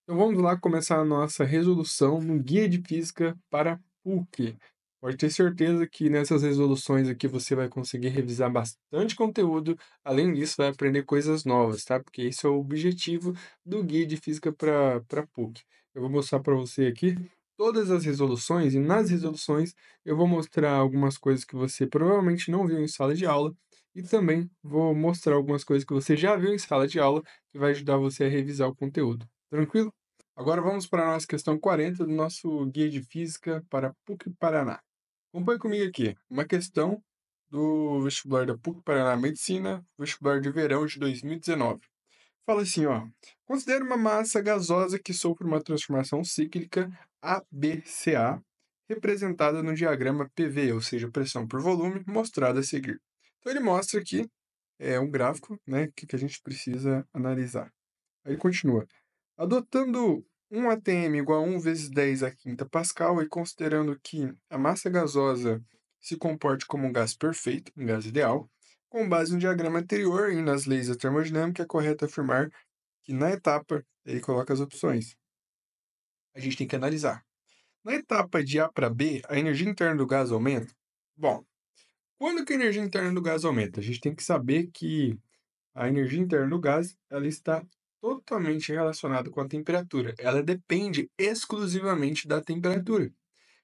Então vamos lá começar a nossa resolução no Guia de Física para PUC. Pode ter certeza que nessas resoluções aqui você vai conseguir revisar bastante conteúdo, além disso vai aprender coisas novas, tá? Porque esse é o objetivo do Guia de Física para PUC. Eu vou mostrar para você aqui todas as resoluções e nas resoluções eu vou mostrar algumas coisas que você provavelmente não viu em sala de aula e também vou mostrar algumas coisas que você já viu em sala de aula que vai ajudar você a revisar o conteúdo. Tranquilo? Agora vamos para a nossa questão 40 do nosso guia de física para PUC Paraná. Acompanhe comigo aqui, uma questão do vestibular da PUC Paraná Medicina, vestibular de verão de 2019. Fala assim, ó: considere uma massa gasosa que sofre uma transformação cíclica ABCA, representada no diagrama PV, ou seja, pressão por volume, mostrado a seguir. Então ele mostra aqui um gráfico, né, que a gente precisa analisar. Aí ele continua. Adotando um ATM igual a 1 vezes 10 à quinta Pascal e considerando que a massa gasosa se comporte como um gás perfeito, um gás ideal, com base no diagrama anterior e nas leis da termodinâmica, é correto afirmar que na etapa, ele coloca as opções. A gente tem que analisar. Na etapa de A para B, a energia interna do gás aumenta? Bom, quando que a energia interna do gás aumenta? A gente tem que saber que a energia interna do gás, ela está totalmente relacionada com a temperatura. Ela depende exclusivamente da temperatura.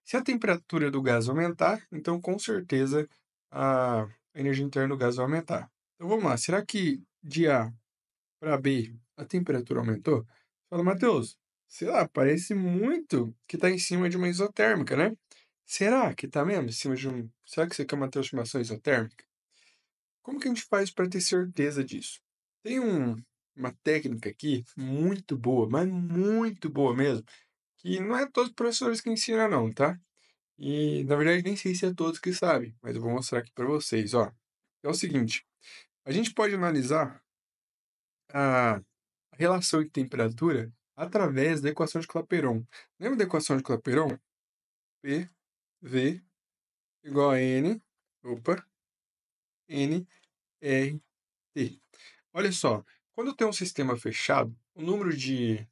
Se a temperatura do gás aumentar, então com certeza a energia interna do gás vai aumentar. Então vamos lá, será que de A para B a temperatura aumentou? Fala, Matheus, sei lá, parece muito que está em cima de uma isotérmica, né? Será que está mesmo em cima de um. Será que isso aqui é uma transformação isotérmica? Como que a gente faz para ter certeza disso? Tem uma técnica aqui muito boa, mas muito boa mesmo, que não é todos os professores que ensinam não, tá? E na verdade nem sei se é todos que sabem, mas eu vou mostrar aqui para vocês, ó. É o seguinte, a gente pode analisar a relação de temperatura através da equação de Clapeyron. Lembra da equação de Clapeyron? P, V igual a N, opa, N, R, T. Olha só, quando tem um sistema fechado, o número de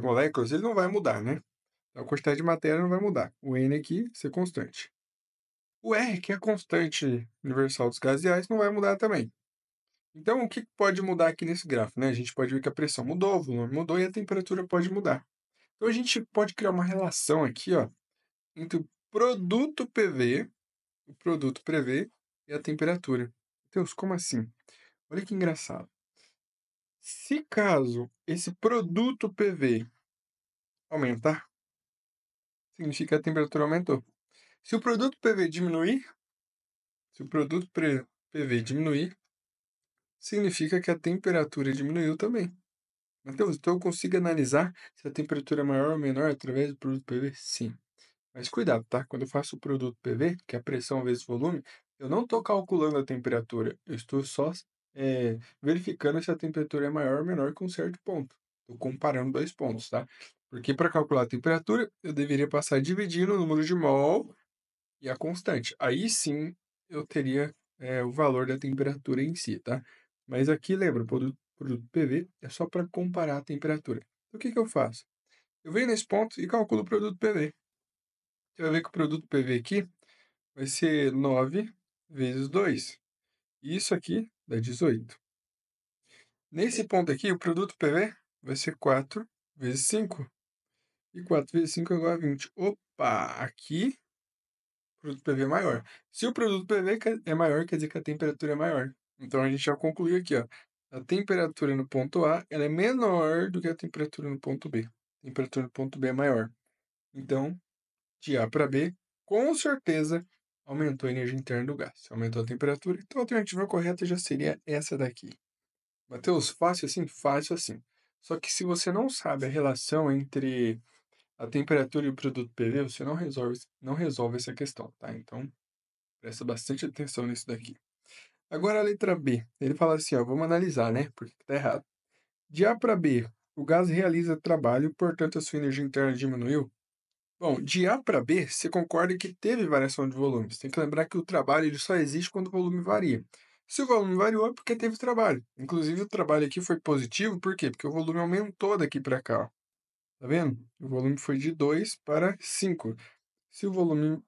moléculas ele não vai mudar, né? A quantidade de matéria não vai mudar. O N aqui ser constante. O R, que é a constante universal dos gases reais, não vai mudar também. Então, o que pode mudar aqui nesse gráfico, né? A gente pode ver que a pressão mudou, o volume mudou e a temperatura pode mudar. Então, a gente pode criar uma relação aqui, ó, entre o produto PV e a temperatura. Deus, como assim? Olha que engraçado. Se caso esse produto PV aumentar, significa que a temperatura aumentou. Se o produto PV diminuir, se o produto PV diminuir, significa que a temperatura diminuiu também. Mateus, então eu consigo analisar se a temperatura é maior ou menor através do produto PV? Sim. Mas cuidado, tá? Quando eu faço o produto PV, que é a pressão vezes volume, eu não estou calculando a temperatura. Eu estou só verificando se a temperatura é maior ou menor que um certo ponto. Estou comparando dois pontos, tá? Porque para calcular a temperatura, eu deveria passar dividindo o número de mol e a constante. Aí sim eu teria o valor da temperatura em si, tá? Mas aqui, lembra, o produto PV é só para comparar a temperatura. Então, o que eu faço? Eu venho nesse ponto e calculo o produto PV. Você vai ver que o produto PV aqui vai ser 9 vezes 2. E isso aqui dá 18. Nesse ponto aqui, o produto PV vai ser 4 vezes 5. E 4 vezes 5 é igual a 20. Opa, aqui o produto PV é maior. Se o produto PV é maior, quer dizer que a temperatura é maior. Então a gente já concluiu aqui, ó. A temperatura no ponto A ela é menor do que a temperatura no ponto B. A temperatura no ponto B é maior. Então, de A para B, com certeza aumentou a energia interna do gás. Aumentou a temperatura. Então a alternativa correta já seria essa daqui. Matheus, fácil assim? Fácil assim. Só que se você não sabe a relação entre a temperatura e o produto PV, você não resolve essa questão, tá? Então, presta bastante atenção nisso daqui. Agora a letra B. Ele fala assim, ó, vamos analisar, né? Porque tá errado. De A para B, o gás realiza trabalho, portanto a sua energia interna diminuiu. Bom, de A para B, você concorda que teve variação de volume. Você tem que lembrar que o trabalho ele só existe quando o volume varia. Se o volume variou, é porque teve trabalho. Inclusive, o trabalho aqui foi positivo, por quê? Porque o volume aumentou daqui para cá. Ó. Tá vendo? O volume foi de 2 para 5. Se o volume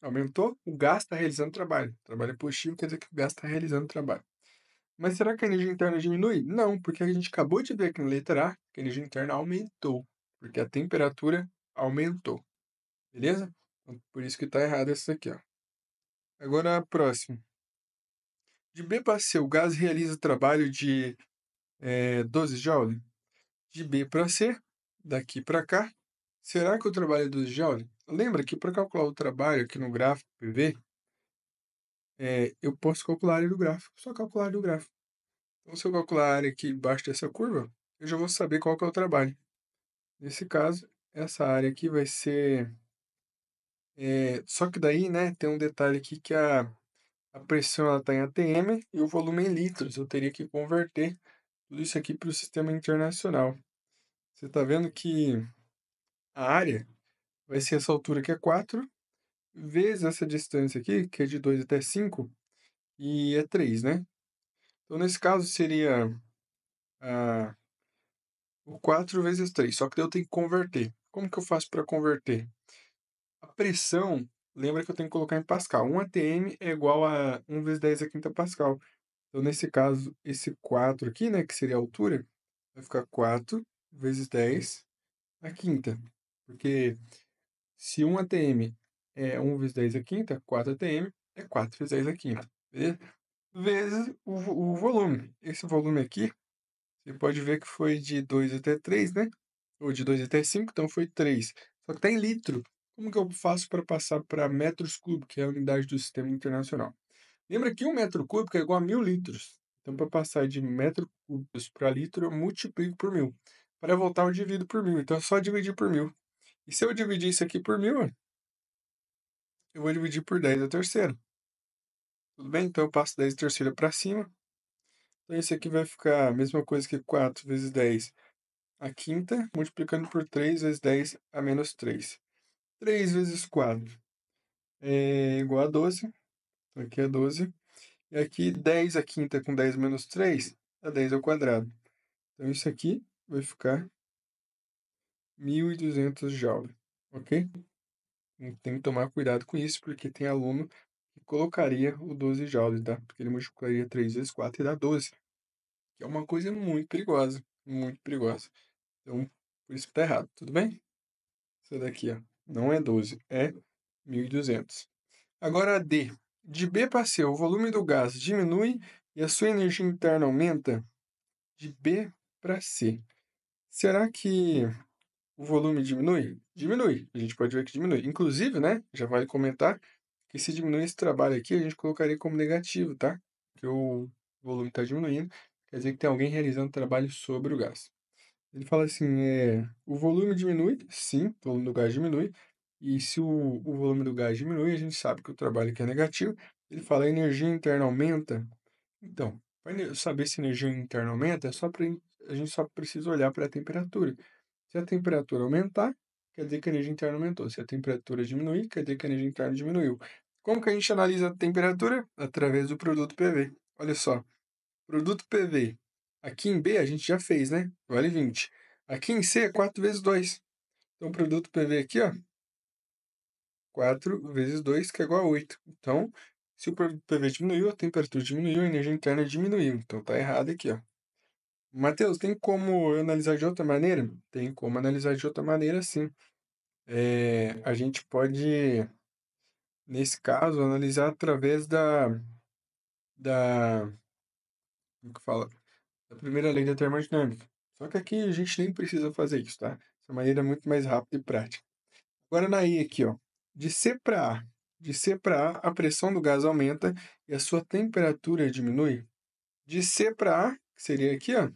aumentou, o gás está realizando trabalho. Trabalho é positivo, quer dizer que o gás está realizando trabalho. Mas será que a energia interna diminui? Não, porque a gente acabou de ver aqui na letra A que a energia interna aumentou, porque a temperatura aumentou. Beleza? Então, por isso que está errado essa aqui, ó. Agora, a próxima. De B para C, o gás realiza trabalho de 12 joules? De B para C, daqui para cá, será que o trabalho é 12 joules? Lembra que para calcular o trabalho aqui no gráfico PV, eu posso calcular a área do gráfico, só calcular a área do gráfico. Então, se eu calcular a área aqui embaixo dessa curva, eu já vou saber qual que é o trabalho. Nesse caso, essa área aqui vai ser... só que daí, né, tem um detalhe aqui que a pressão está em ATM e o volume em litros. Eu teria que converter tudo isso aqui para o sistema internacional. Você está vendo que a área vai ser essa altura que é 4, vezes essa distância aqui, que é de 2 até 5, e é 3, né? Então, nesse caso, seria a, o 4 vezes 3, só que daí eu tenho que converter. Como que eu faço para converter? A pressão, lembra que eu tenho que colocar em Pascal. 1 atm é igual a 1 vezes 10 a quinta Pascal. Então, nesse caso, esse 4 aqui, né, que seria a altura, vai ficar 4 vezes 10 a quinta. Porque se 1 atm é 1 vezes 10 a quinta, 4 atm é 4 vezes 10 a quinta. Beleza? Vezes o volume. Esse volume aqui, você pode ver que foi de 2 até 3, né? Ou de 2 até 5, então foi 3. Só que está em litro. Como que eu faço para passar para metros cúbicos, que é a unidade do sistema internacional? Lembra que 1 metro cúbico é igual a 1.000 litros. Então, para passar de metro cúbicos para litro, eu multiplico por 1.000. Para voltar, eu divido por 1.000. Então, é só dividir por 1.000. E se eu dividir isso aqui por 1.000, eu vou dividir por 10 a terceira. Tudo bem? Então, eu passo 10 a terceira para cima. Então, esse aqui vai ficar a mesma coisa que 4 vezes 10 a quinta, multiplicando por 3 vezes 10 a menos 3. 3 vezes 4 é igual a 12. Então, aqui é 12. E aqui 10 a quinta com 10 menos 3 é 10 ao quadrado. Então, isso aqui vai ficar 1.200 joules, ok? Tem que tomar cuidado com isso, porque tem aluno que colocaria o 12 joules, tá? Porque ele multiplicaria 3 vezes 4 e dá 12, que é uma coisa muito perigosa, muito perigosa. Então, por isso que tá errado, tudo bem? Isso daqui, ó, não é 12, é 1.200. Agora a D. De B para C, o volume do gás diminui e a sua energia interna aumenta? De B para C. Será que o volume diminui? Diminui. A gente pode ver que diminui. Inclusive, né, já vale comentar que se diminuir esse trabalho aqui, a gente colocaria como negativo, tá? Porque o volume está diminuindo, quer dizer que tem alguém realizando trabalho sobre o gás. Ele fala assim, o volume diminui, sim, o volume do gás diminui, e se o volume do gás diminui, a gente sabe que o trabalho aqui é negativo. Ele fala, a energia interna aumenta. Então, para saber se a energia interna aumenta, a gente só precisa olhar para a temperatura. Se a temperatura aumentar, quer dizer que a energia interna aumentou. Se a temperatura diminuir, quer dizer que a energia interna diminuiu. Como que a gente analisa a temperatura? Através do produto PV. Olha só, produto PV. Aqui em B a gente já fez, né? Vale 20. Aqui em C é 4 vezes 2. Então, o produto PV aqui, ó, 4 vezes 2, que é igual a 8. Então, se o produto PV diminuiu, a temperatura diminuiu, a energia interna diminuiu. Então, tá errado aqui, ó. Matheus, tem como eu analisar de outra maneira? Tem como analisar de outra maneira, sim. A gente pode, nesse caso, analisar através da, como que fala? Da primeira lei da termodinâmica. Só que aqui a gente nem precisa fazer isso, tá? Essa maneira é muito mais rápida e prática. Agora na I aqui, ó. De C para A. De C para A, a pressão do gás aumenta e a sua temperatura diminui. De C para A, que seria aqui, ó,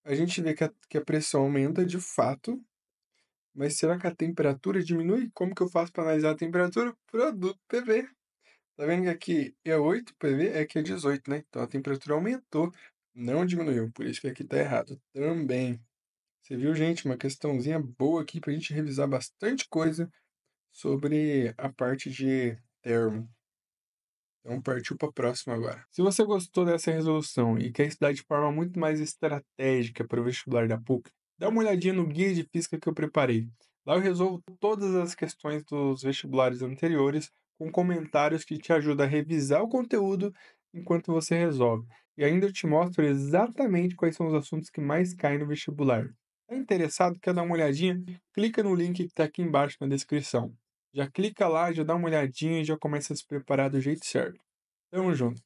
a gente vê que a pressão aumenta de fato, mas será que a temperatura diminui? Como que eu faço para analisar a temperatura? Produto PV. Tá vendo que aqui é 8 PV, é aqui é 18, né? Então a temperatura aumentou, não diminuiu. Por isso que aqui tá errado também. Você viu, gente? Uma questãozinha boa aqui pra gente revisar bastante coisa sobre a parte de termo. Então, partiu para a próxima agora. Se você gostou dessa resolução e quer estudar de forma muito mais estratégica para o vestibular da PUC, Dá uma olhadinha no guia de física que eu preparei. Lá eu resolvo todas as questões dos vestibulares anteriores, com comentários que te ajudam a revisar o conteúdo enquanto você resolve. E ainda eu te mostro exatamente quais são os assuntos que mais caem no vestibular. Tá interessado? Quer dar uma olhadinha? Clica no link que está aqui embaixo na descrição. Já clica lá, já dá uma olhadinha e já começa a se preparar do jeito certo. Tamo junto.